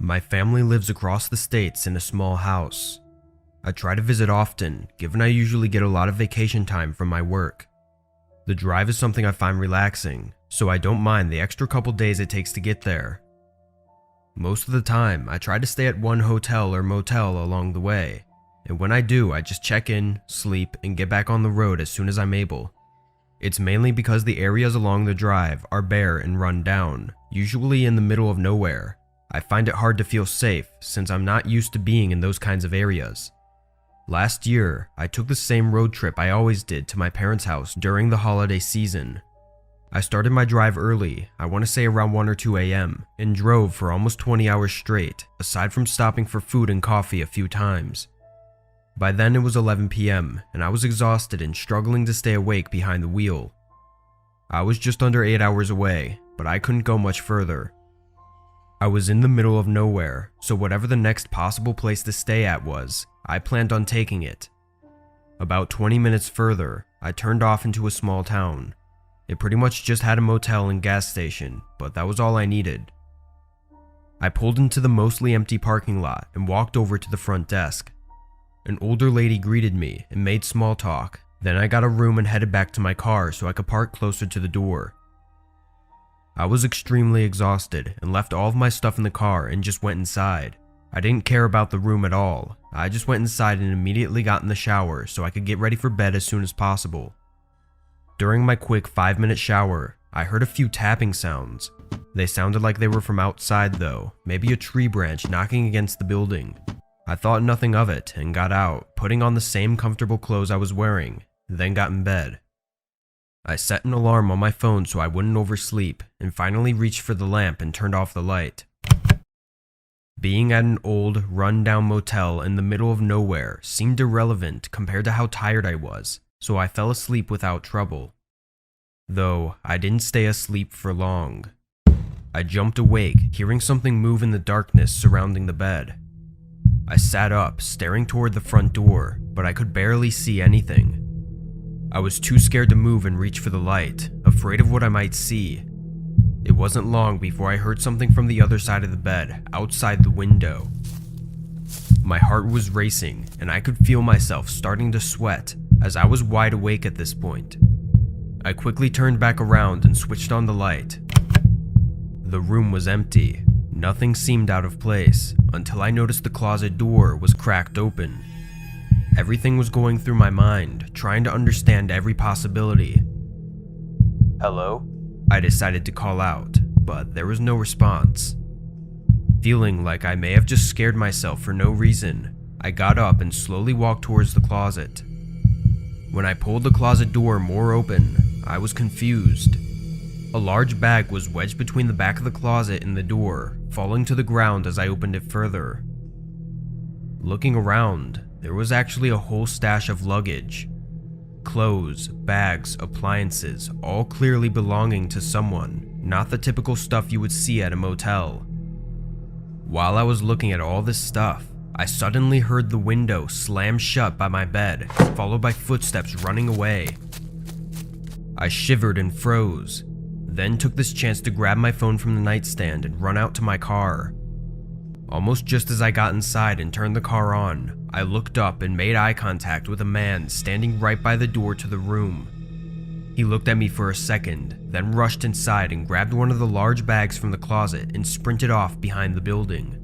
My family lives across the states in a small house. I try to visit often, given I usually get a lot of vacation time from my work. The drive is something I find relaxing, so I don't mind the extra couple days it takes to get there. Most of the time, I try to stay at one hotel or motel along the way, and when I do, I just check in, sleep, and get back on the road as soon as I'm able. It's mainly because the areas along the drive are bare and run down, usually in the middle of nowhere. I find it hard to feel safe since I'm not used to being in those kinds of areas. Last year, I took the same road trip I always did to my parents' house during the holiday season. I started my drive early, I want to say around 1 or 2 a.m., and drove for almost 20 hours straight, aside from stopping for food and coffee a few times. By then it was 11 p.m., and I was exhausted and struggling to stay awake behind the wheel. I was just under 8 hours away, but I couldn't go much further. I was in the middle of nowhere, so whatever the next possible place to stay at was, I planned on taking it. About 20 minutes further, I turned off into a small town. It pretty much just had a motel and gas station, but that was all I needed. I pulled into the mostly empty parking lot and walked over to the front desk. An older lady greeted me and made small talk. Then I got a room and headed back to my car so I could park closer to the door. I was extremely exhausted and left all of my stuff in the car and just went inside. I didn't care about the room at all. I just went inside and immediately got in the shower so I could get ready for bed as soon as possible. During my quick 5-minute shower, I heard a few tapping sounds. They sounded like they were from outside though, maybe a tree branch knocking against the building. I thought nothing of it and got out, putting on the same comfortable clothes I was wearing, then got in bed. I set an alarm on my phone so I wouldn't oversleep, and finally reached for the lamp and turned off the light. Being at an old, run-down motel in the middle of nowhere seemed irrelevant compared to how tired I was, so I fell asleep without trouble. Though, I didn't stay asleep for long. I jumped awake, hearing something move in the darkness surrounding the bed. I sat up, staring toward the front door, but I could barely see anything. I was too scared to move and reach for the light, afraid of what I might see. It wasn't long before I heard something from the other side of the bed, outside the window. My heart was racing, and I could feel myself starting to sweat, as I was wide awake at this point. I quickly turned back around and switched on the light. The room was empty. Nothing seemed out of place, until I noticed the closet door was cracked open. Everything was going through my mind, trying to understand every possibility. "Hello?" I decided to call out, but there was no response. Feeling like I may have just scared myself for no reason, I got up and slowly walked towards the closet. When I pulled the closet door more open, I was confused. A large bag was wedged between the back of the closet and the door, falling to the ground as I opened it further. Looking around, there was actually a whole stash of luggage. Clothes, bags, appliances, all clearly belonging to someone, not the typical stuff you would see at a motel. While I was looking at all this stuff, I suddenly heard the window slam shut by my bed, followed by footsteps running away. I shivered and froze, then took this chance to grab my phone from the nightstand and run out to my car. Almost just as I got inside and turned the car on, I looked up and made eye contact with a man standing right by the door to the room. He looked at me for a second, then rushed inside and grabbed one of the large bags from the closet and sprinted off behind the building.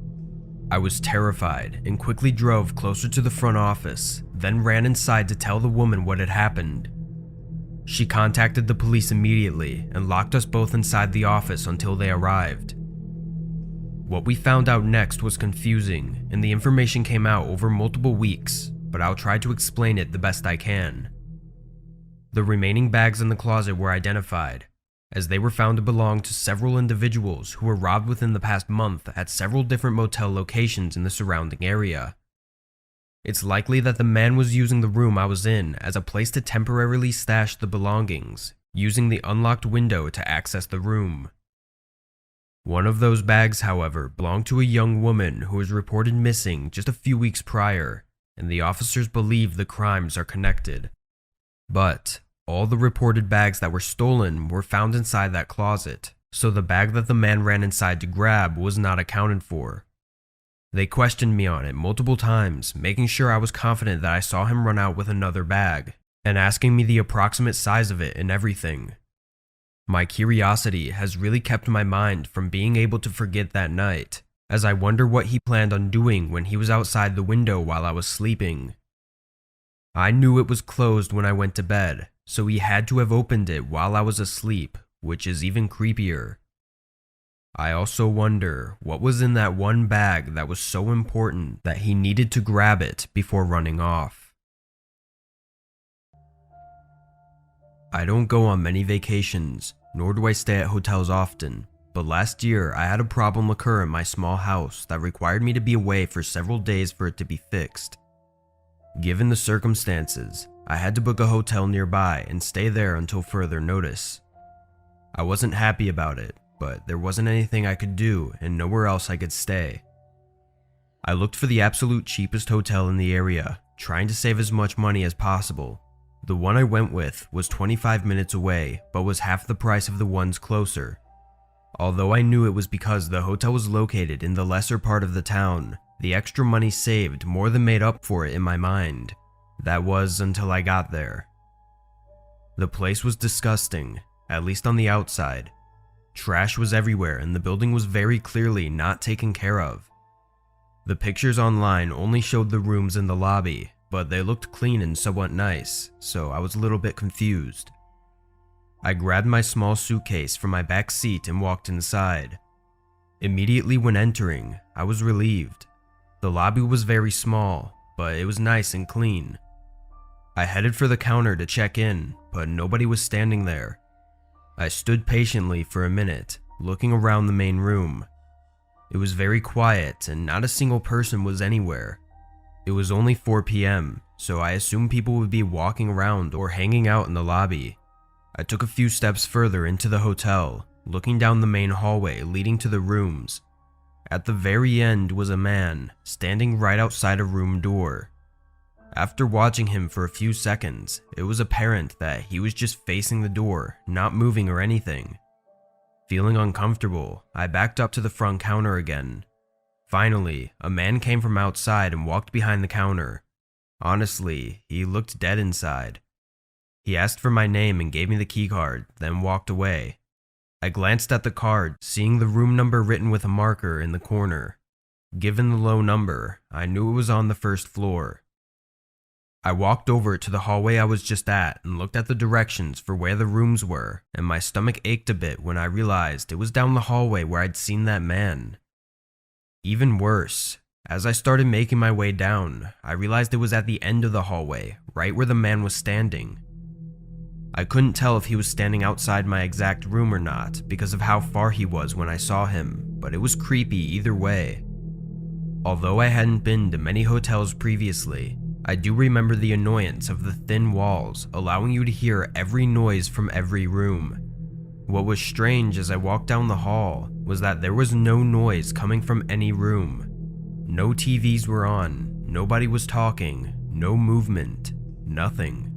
I was terrified and quickly drove closer to the front office, then ran inside to tell the woman what had happened. She contacted the police immediately and locked us both inside the office until they arrived. What we found out next was confusing, and the information came out over multiple weeks, but I'll try to explain it the best I can. The remaining bags in the closet were identified, as they were found to belong to several individuals who were robbed within the past month at several different motel locations in the surrounding area. It's likely that the man was using the room I was in as a place to temporarily stash the belongings, using the unlocked window to access the room. One of those bags, however, belonged to a young woman who was reported missing just a few weeks prior, and the officers believe the crimes are connected. But all the reported bags that were stolen were found inside that closet, so the bag that the man ran inside to grab was not accounted for. They questioned me on it multiple times, making sure I was confident that I saw him run out with another bag, and asking me the approximate size of it and everything. My curiosity has really kept my mind from being able to forget that night, as I wonder what he planned on doing when he was outside the window while I was sleeping. I knew it was closed when I went to bed, so he had to have opened it while I was asleep, which is even creepier. I also wonder what was in that one bag that was so important that he needed to grab it before running off. I don't go on many vacations, nor do I stay at hotels often, but last year I had a problem occur in my small house that required me to be away for several days for it to be fixed. Given the circumstances, I had to book a hotel nearby and stay there until further notice. I wasn't happy about it, but there wasn't anything I could do and nowhere else I could stay. I looked for the absolute cheapest hotel in the area, trying to save as much money as possible. The one I went with was 25 minutes away, but was half the price of the ones closer. Although I knew it was because the hotel was located in the lesser part of the town, the extra money saved more than made up for it in my mind. That was until I got there. The place was disgusting, at least on the outside. Trash was everywhere and the building was very clearly not taken care of. The pictures online only showed the rooms in the lobby, but they looked clean and somewhat nice, so I was a little bit confused. I grabbed my small suitcase from my back seat and walked inside. Immediately when entering, I was relieved. The lobby was very small, but it was nice and clean. I headed for the counter to check in, but nobody was standing there. I stood patiently for a minute, looking around the main room. It was very quiet and not a single person was anywhere. It was only 4 p.m., so I assumed people would be walking around or hanging out in the lobby. I took a few steps further into the hotel, looking down the main hallway leading to the rooms. At the very end was a man, standing right outside a room door. After watching him for a few seconds, it was apparent that he was just facing the door, not moving or anything. Feeling uncomfortable, I backed up to the front counter again. Finally, a man came from outside and walked behind the counter. Honestly, he looked dead inside. He asked for my name and gave me the keycard, then walked away. I glanced at the card, seeing the room number written with a marker in the corner. Given the low number, I knew it was on the first floor. I walked over to the hallway I was just at and looked at the directions for where the rooms were, and my stomach ached a bit when I realized it was down the hallway where I'd seen that man. Even worse, as I started making my way down, I realized it was at the end of the hallway, right where the man was standing. I couldn't tell if he was standing outside my exact room or not because of how far he was when I saw him, but it was creepy either way. Although I hadn't been to many hotels previously, I do remember the annoyance of the thin walls allowing you to hear every noise from every room. What was strange as I walked down the hall was that there was no noise coming from any room. No TVs were on, nobody was talking, no movement, nothing.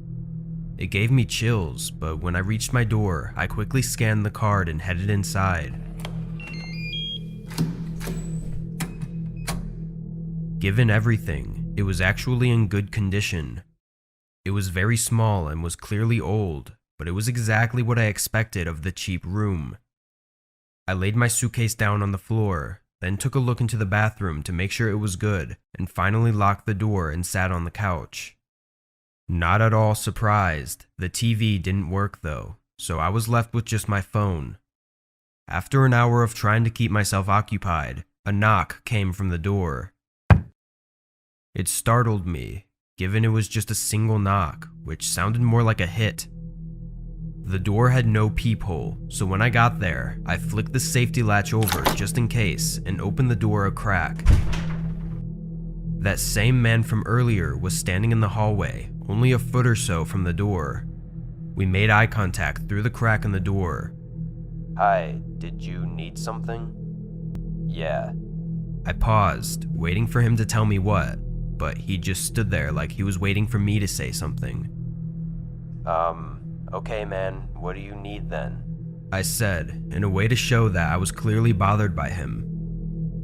It gave me chills, but when I reached my door, I quickly scanned the card and headed inside. Given everything, it was actually in good condition. It was very small and was clearly old, but it was exactly what I expected of the cheap room. I laid my suitcase down on the floor, then took a look into the bathroom to make sure it was good, and finally locked the door and sat on the couch. Not at all surprised, the TV didn't work though, so I was left with just my phone. After an hour of trying to keep myself occupied, a knock came from the door. It startled me, given it was just a single knock, which sounded more like a hit. The door had no peephole, so when I got there, I flicked the safety latch over just in case and opened the door a crack. That same man from earlier was standing in the hallway, only a foot or so from the door. We made eye contact through the crack in the door. "Hi, did you need something?" "Yeah." I paused, waiting for him to tell me what, but he just stood there like he was waiting for me to say something. Okay man, what do you need then?" I said, in a way to show that I was clearly bothered by him.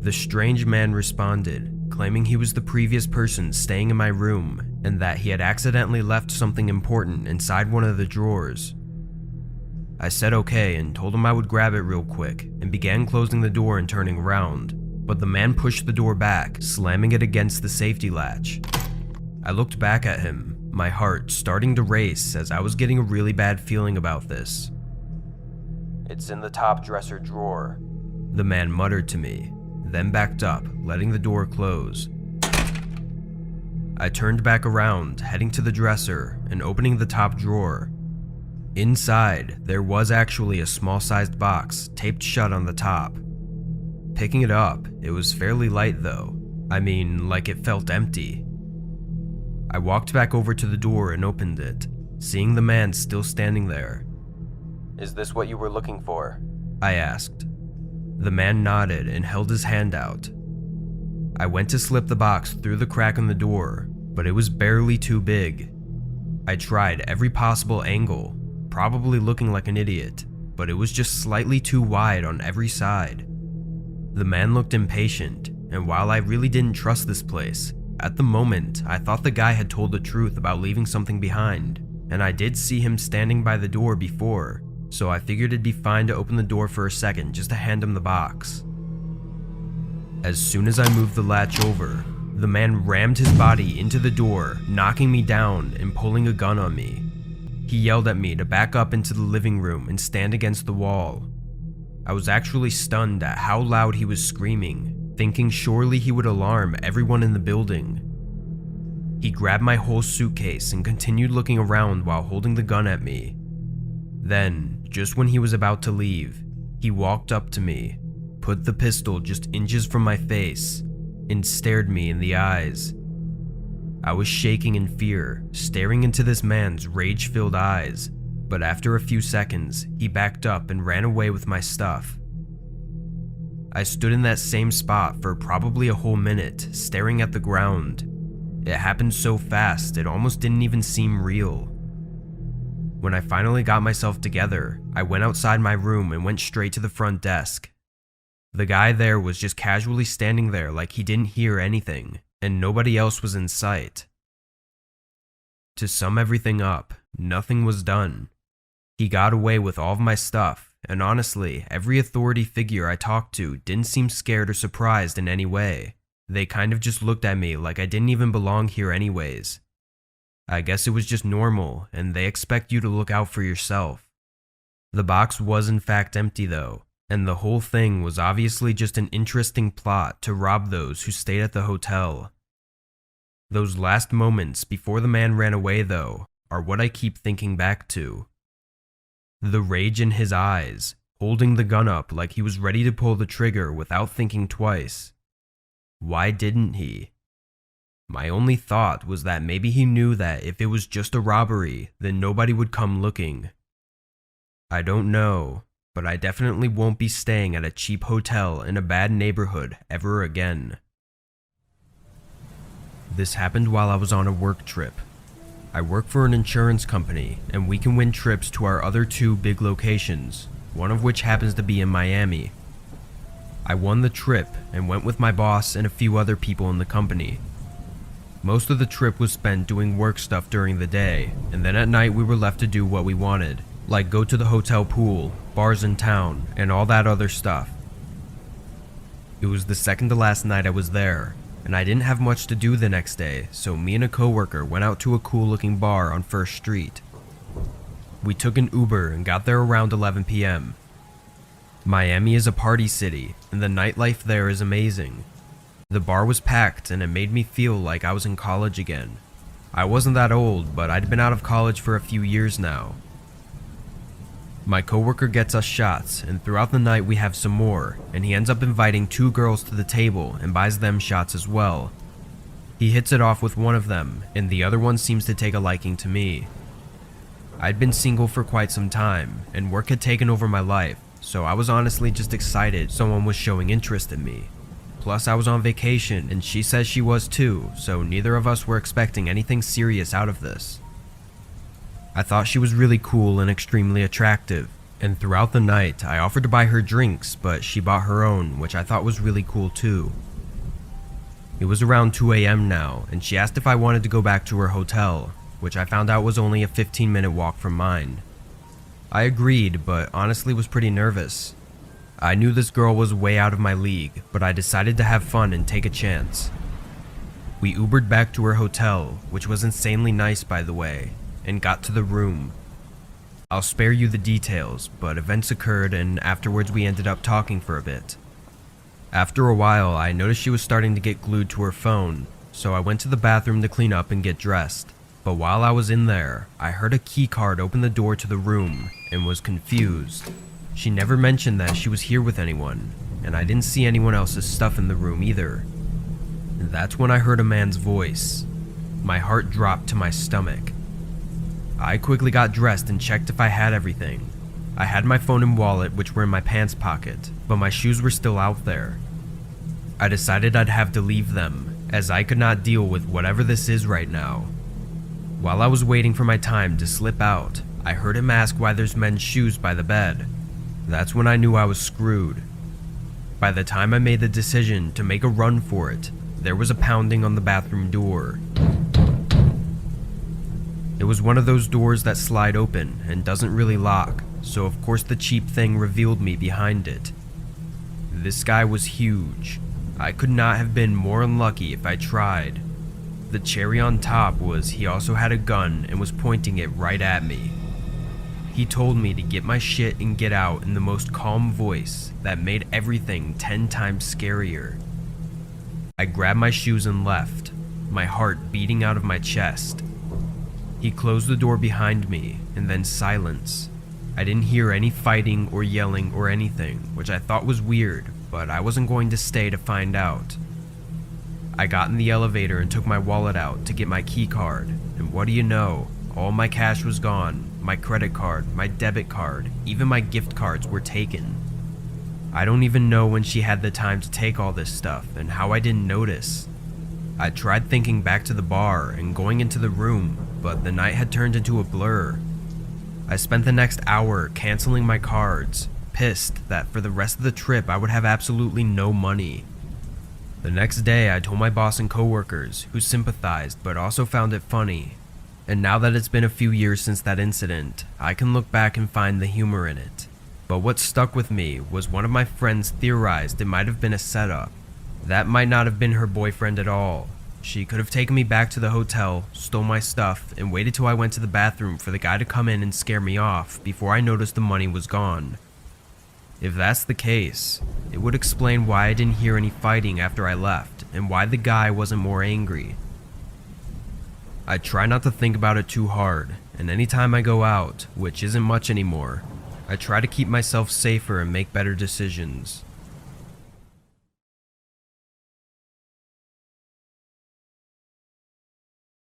The strange man responded, claiming he was the previous person staying in my room and that he had accidentally left something important inside one of the drawers. I said okay and told him I would grab it real quick and began closing the door and turning around, but the man pushed the door back, slamming it against the safety latch. I looked back at him, my heart starting to race as I was getting a really bad feeling about this. "It's in the top dresser drawer," the man muttered to me, then backed up, letting the door close. I turned back around, heading to the dresser and opening the top drawer. Inside, there was actually a small-sized box taped shut on the top. Picking it up, it was fairly light though. I mean, like it felt empty. I walked back over to the door and opened it, seeing the man still standing there. "Is this what you were looking for?" I asked. The man nodded and held his hand out. I went to slip the box through the crack in the door, but it was barely too big. I tried every possible angle, probably looking like an idiot, but it was just slightly too wide on every side. The man looked impatient, and while I really didn't trust this place, at the moment I thought the guy had told the truth about leaving something behind, and I did see him standing by the door before, so I figured it'd be fine to open the door for a second just to hand him the box. As soon as I moved the latch over, the man rammed his body into the door, knocking me down and pulling a gun on me. He yelled at me to back up into the living room and stand against the wall. I was actually stunned at how loud he was screaming, thinking surely he would alarm everyone in the building. He grabbed my whole suitcase and continued looking around while holding the gun at me. Then, just when he was about to leave, he walked up to me, put the pistol just inches from my face, and stared me in the eyes. I was shaking in fear, staring into this man's rage-filled eyes, but after a few seconds, he backed up and ran away with my stuff. I stood in that same spot for probably a whole minute, staring at the ground. It happened so fast, it almost didn't even seem real. When I finally got myself together, I went outside my room and went straight to the front desk. The guy there was just casually standing there like he didn't hear anything, and nobody else was in sight. To sum everything up, nothing was done. He got away with all of my stuff, and honestly, every authority figure I talked to didn't seem scared or surprised in any way. They kind of just looked at me like I didn't even belong here anyways. I guess it was just normal, and they expect you to look out for yourself. The box was in fact empty though, and the whole thing was obviously just an interesting plot to rob those who stayed at the hotel. Those last moments before the man ran away though, are what I keep thinking back to. The rage in his eyes, holding the gun up like he was ready to pull the trigger without thinking twice. Why didn't he? My only thought was that maybe he knew that if it was just a robbery, then nobody would come looking. I don't know, but I definitely won't be staying at a cheap hotel in a bad neighborhood ever again. This happened while I was on a work trip. I work for an insurance company, and we can win trips to our other two big locations, one of which happens to be in Miami. I won the trip and went with my boss and a few other people in the company. Most of the trip was spent doing work stuff during the day, and then at night we were left to do what we wanted, like go to the hotel pool, bars in town, and all that other stuff. It was the second to last night I was there, and I didn't have much to do the next day, so me and a coworker went out to a cool looking bar on First Street. We took an Uber and got there around 11 p.m. Miami is a party city, and the nightlife there is amazing. The bar was packed and it made me feel like I was in college again. I wasn't that old, but I'd been out of college for a few years now. My coworker gets us shots, and throughout the night we have some more, and he ends up inviting two girls to the table and buys them shots as well. He hits it off with one of them, and the other one seems to take a liking to me. I'd been single for quite some time, and work had taken over my life, so I was honestly just excited someone was showing interest in me. Plus I was on vacation, and she says she was too, so neither of us were expecting anything serious out of this. I thought she was really cool and extremely attractive, And throughout the night, I offered to buy her drinks, but she bought her own, which I thought was really cool too. It was around 2 a.m. now, and she asked if I wanted to go back to her hotel, which I found out was only a 15-minute walk from mine. I agreed, but honestly was pretty nervous. I knew this girl was way out of my league, but I decided to have fun and take a chance. We Ubered back to her hotel, which was insanely nice by the way, and got to the room. I'll spare you the details, but events occurred and afterwards we ended up talking for a bit. After a while, I noticed she was starting to get glued to her phone, so I went to the bathroom to clean up and get dressed. But while I was in there, I heard a key card open the door to the room and was confused. She never mentioned that she was here with anyone, and I didn't see anyone else's stuff in the room either. And that's when I heard a man's voice. My heart dropped to my stomach. I quickly got dressed and checked if I had everything. I had my phone and wallet, which were in my pants pocket, but my shoes were still out there. I decided I'd have to leave them, as I could not deal with whatever this is right now. While I was waiting for my time to slip out, I heard him ask why there's men's shoes by the bed. That's when I knew I was screwed. By the time I made the decision to make a run for it, there was a pounding on the bathroom door. It was one of those doors that slide open and doesn't really lock, so of course the cheap thing revealed me behind it. This guy was huge. I could not have been more unlucky if I tried. The cherry on top was he also had a gun and was pointing it right at me. He told me to get my shit and get out in the most calm voice that made everything 10 times scarier. I grabbed my shoes and left, my heart beating out of my chest. He closed the door behind me, and then silence. I didn't hear any fighting or yelling or anything, which I thought was weird, but I wasn't going to stay to find out. I got in the elevator and took my wallet out to get my key card, and what do you know, all my cash was gone, my credit card, my debit card, even my gift cards were taken. I don't even know when she had the time to take all this stuff and how I didn't notice. I tried thinking back to the bar and going into the room, but the night had turned into a blur. I spent the next hour canceling my cards, pissed that for the rest of the trip I would have absolutely no money. The next day I told my boss and coworkers, who sympathized but also found it funny. And now that it's been a few years since that incident, I can look back and find the humor in it. But what stuck with me was one of my friends theorized it might have been a setup. That might not have been her boyfriend at all. She could have taken me back to the hotel, stole my stuff, and waited till I went to the bathroom for the guy to come in and scare me off before I noticed the money was gone. If that's the case, it would explain why I didn't hear any fighting after I left and why the guy wasn't more angry. I try not to think about it too hard, and anytime I go out, which isn't much anymore, I try to keep myself safer and make better decisions.